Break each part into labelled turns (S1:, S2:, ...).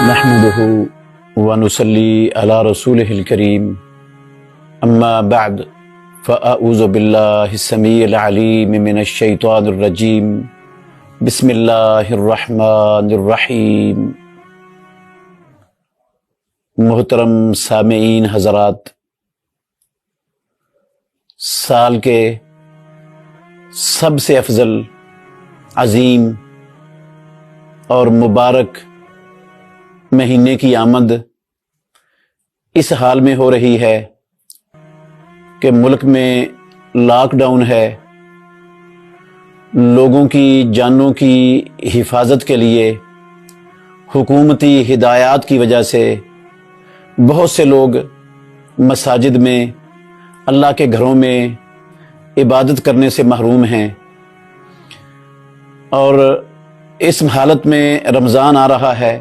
S1: نحمده ونصلي على رسوله الكريم اما بعد فاعوذ بالله السميع العليم من الشيطان الرجيم بسم اللہ الرحمن الرحیم۔ محترم سامعین حضرات، سال کے سب سے افضل، عظیم اور مبارک مہینے کی آمد اس حال میں ہو رہی ہے کہ ملک میں لاک ڈاؤن ہے۔ لوگوں کی جانوں کی حفاظت کے لیے حکومتی ہدایات کی وجہ سے بہت سے لوگ مساجد میں، اللہ کے گھروں میں عبادت کرنے سے محروم ہیں، اور اس حالت میں رمضان آ رہا ہے۔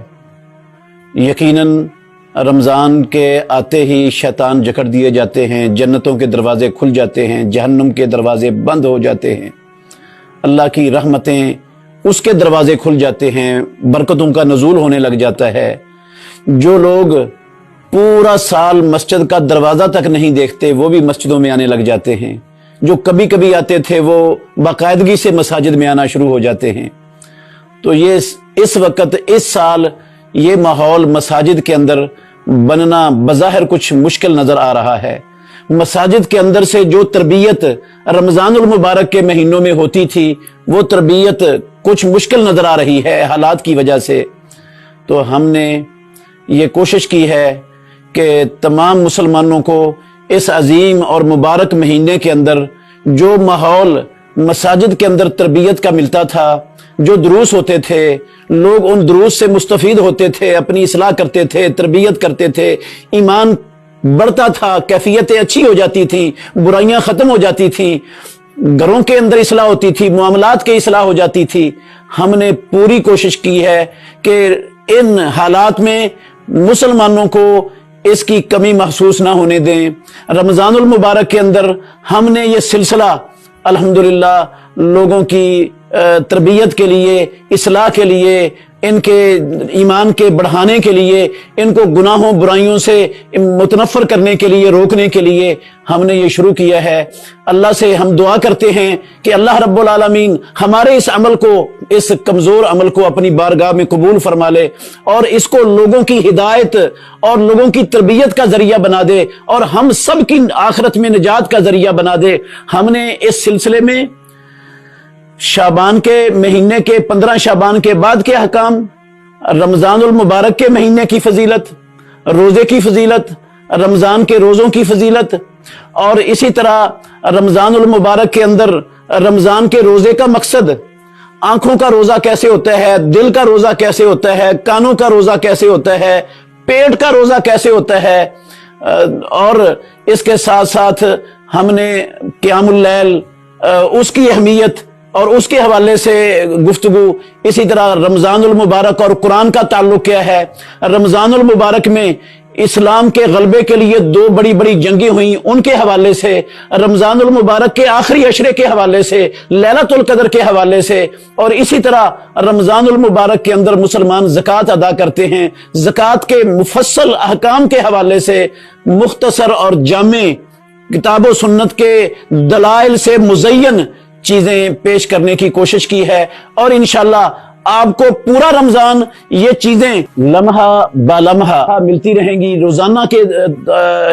S1: یقیناً رمضان کے آتے ہی شیطان جکڑ دیے جاتے ہیں، جنتوں کے دروازے کھل جاتے ہیں، جہنم کے دروازے بند ہو جاتے ہیں، اللہ کی رحمتیں اس کے دروازے کھل جاتے ہیں، برکتوں کا نزول ہونے لگ جاتا ہے۔ جو لوگ پورا سال مسجد کا دروازہ تک نہیں دیکھتے وہ بھی مسجدوں میں آنے لگ جاتے ہیں، جو کبھی کبھی آتے تھے وہ باقاعدگی سے مساجد میں آنا شروع ہو جاتے ہیں۔ تو یہ اس وقت، اس سال یہ ماحول مساجد کے اندر بننا بظاہر کچھ مشکل نظر آ رہا ہے۔ مساجد کے اندر سے جو تربیت رمضان المبارک کے مہینوں میں ہوتی تھی وہ تربیت کچھ مشکل نظر آ رہی ہے حالات کی وجہ سے۔ تو ہم نے یہ کوشش کی ہے کہ تمام مسلمانوں کو اس عظیم اور مبارک مہینے کے اندر جو ماحول مساجد کے اندر تربیت کا ملتا تھا، جو دروس ہوتے تھے، لوگ ان دروس سے مستفید ہوتے تھے، اپنی اصلاح کرتے تھے، تربیت کرتے تھے، ایمان بڑھتا تھا، کیفیتیں اچھی ہو جاتی تھیں، برائیاں ختم ہو جاتی تھیں، گھروں کے اندر اصلاح ہوتی تھی، معاملات کی اصلاح ہو جاتی تھی۔ ہم نے پوری کوشش کی ہے کہ ان حالات میں مسلمانوں کو اس کی کمی محسوس نہ ہونے دیں۔ رمضان المبارک کے اندر ہم نے یہ سلسلہ الحمدللہ لوگوں کی تربیت کے لیے، اصلاح کے لیے، ان کے ایمان کے بڑھانے کے لیے، ان کو گناہوں برائیوں سے متنفر کرنے کے لیے، روکنے کے لیے ہم نے یہ شروع کیا ہے۔ اللہ سے ہم دعا کرتے ہیں کہ اللہ رب العالمین ہمارے اس عمل کو، اس کمزور عمل کو اپنی بارگاہ میں قبول فرما لے، اور اس کو لوگوں کی ہدایت اور لوگوں کی تربیت کا ذریعہ بنا دے، اور ہم سب کی آخرت میں نجات کا ذریعہ بنا دے۔ ہم نے اس سلسلے میں شعبان کے مہینے کے 15 شعبان کے بعد کے احکام، رمضان المبارک کے مہینے کی فضیلت، روزے کی فضیلت، رمضان کے روزوں کی فضیلت، اور اسی طرح رمضان المبارک کے اندر رمضان کے روزے کا مقصد، آنکھوں کا روزہ کیسے ہوتا ہے، دل کا روزہ کیسے ہوتا ہے، کانوں کا روزہ کیسے ہوتا ہے، پیٹ کا روزہ کیسے ہوتا ہے، اور اس کے ساتھ ساتھ ہم نے قیام اللیل، اس کی اہمیت اور اس کے حوالے سے گفتگو، اسی طرح رمضان المبارک اور قرآن کا تعلق کیا ہے۔ رمضان المبارک میں اسلام کے غلبے کے لیے 2 بڑی بڑی جنگیں ہوئیں، ان کے حوالے سے، رمضان المبارک کے آخری عشرے کے حوالے سے، لیلۃ القدر کے حوالے سے، اور اسی طرح رمضان المبارک کے اندر مسلمان زکوٰۃ ادا کرتے ہیں، زکوٰۃ کے مفصل احکام کے حوالے سے مختصر اور جامع کتاب و سنت کے دلائل سے مزین چیزیں پیش کرنے کی کوشش کی ہے، اور انشاءاللہ آپ کو پورا رمضان یہ چیزیں لمحہ با لمحہ ملتی رہیں گی، روزانہ کے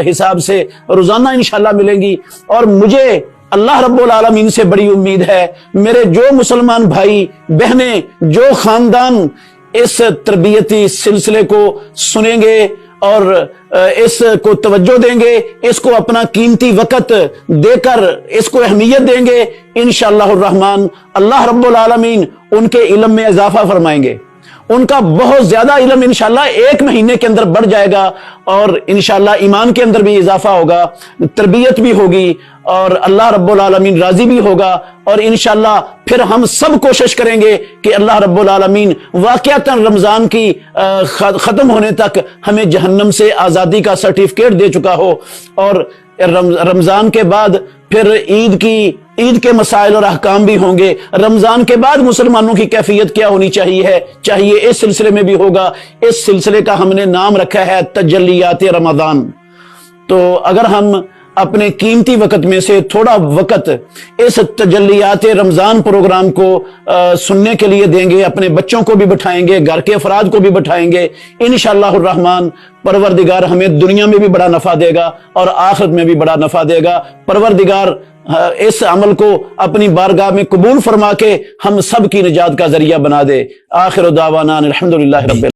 S1: حساب سے روزانہ انشاءاللہ ملیں گی۔ اور مجھے اللہ رب العالمین سے بڑی امید ہے، میرے جو مسلمان بھائی بہنیں، جو خاندان اس تربیتی سلسلے کو سنیں گے اور اس کو توجہ دیں گے، اس کو اپنا قیمتی وقت دے کر اس کو اہمیت دیں گے، انشاءاللہ الرحمن اللہ رب العالمین ان کے علم میں اضافہ فرمائیں گے۔ ان کا بہت زیادہ علم انشاءاللہ 1 مہینے کے اندر بڑھ جائے گا، اور انشاءاللہ ایمان کے اندر بھی اضافہ ہوگا، تربیت بھی ہوگی، اور اللہ رب العالمین راضی بھی ہوگا، اور انشاءاللہ پھر ہم سب کوشش کریں گے کہ اللہ رب العالمین واقعتاً رمضان کی ختم ہونے تک ہمیں جہنم سے آزادی کا سرٹیفکیٹ دے چکا ہو، اور رمضان کے بعد پھر عید کے مسائل اور احکام بھی ہوں گے. رمضان کے بعد مسلمانوں کی کیفیت کیا ہونی چاہیے اس سلسلے میں بھی ہوگا. اس سلسلے کا ہم نے نام رکھا ہے تجلیات رمضان. تو اگر ہم اپنے قیمتی وقت میں سے تھوڑا وقت اس تجلیات رمضان پروگرام کو سننے کے لیے دیں گے، اپنے بچوں کو بھی بٹھائیں گے، گھر کے افراد کو بھی بٹھائیں گے، انشاءاللہ الرحمن پروردگار ہمیں دنیا میں بھی بڑا نفع دے گا اور آخرت میں بھی بڑا نفع دے گا. پروردگار اس عمل کو اپنی بارگاہ میں قبول فرما کے ہم سب کی نجات کا ذریعہ بنا دے. آخر دعوانا الحمدللہ رب العالمین.